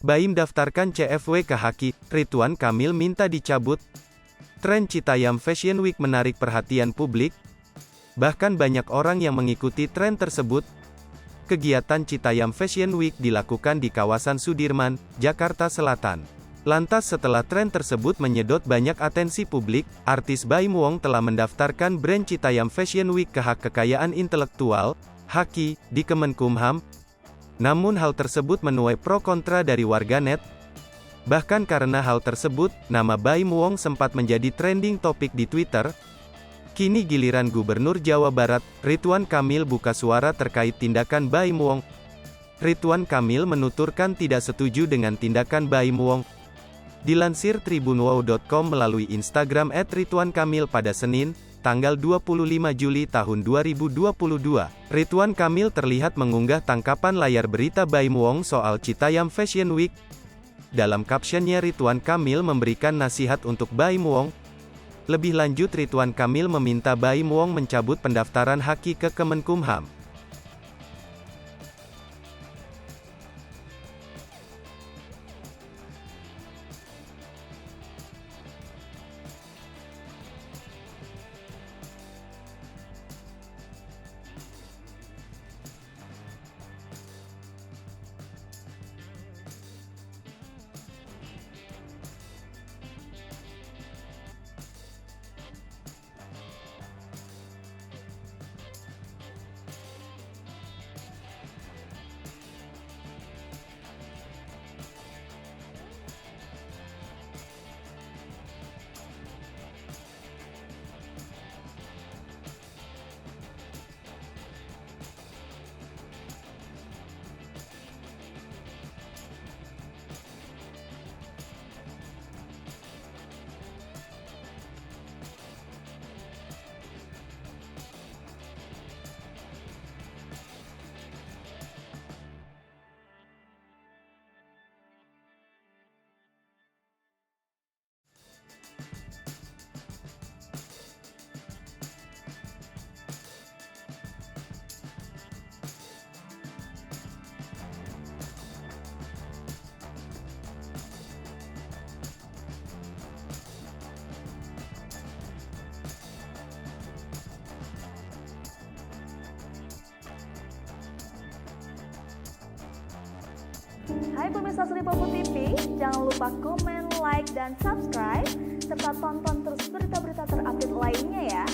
Baim daftarkan CFW ke Haki, Ridwan Kamil minta dicabut. Tren Citayam Fashion Week menarik perhatian publik. Bahkan banyak orang yang mengikuti tren tersebut. Kegiatan Citayam Fashion Week dilakukan di kawasan Sudirman, Jakarta Selatan. Lantas setelah tren tersebut menyedot banyak atensi publik, artis Baim Wong telah mendaftarkan brand Citayam Fashion Week ke Hak Kekayaan Intelektual, HAKI, di Kemenkumham. Namun hal tersebut menuai pro kontra dari warganet. Bahkan karena hal tersebut, nama Baim Wong sempat menjadi trending topik di Twitter. Kini giliran Gubernur Jawa Barat, Ridwan Kamil buka suara terkait tindakan Baim Wong. Ridwan Kamil menuturkan tidak setuju dengan tindakan Baim Wong. Dilansir tribunwow.com melalui Instagram @ridwankamil pada Senin, tanggal 25 Juli tahun 2022, Ridwan Kamil terlihat mengunggah tangkapan layar berita Baim Wong soal Citayam Fashion Week. Dalam captionnya Ridwan Kamil memberikan nasihat untuk Baim Wong. Lebih lanjut Ridwan Kamil meminta Baim Wong mencabut pendaftaran HAKI ke Kemenkumham. Hai pemirsa Sri Popo TV, jangan lupa komen, like, dan subscribe, serta tonton terus berita-berita terupdate lainnya ya.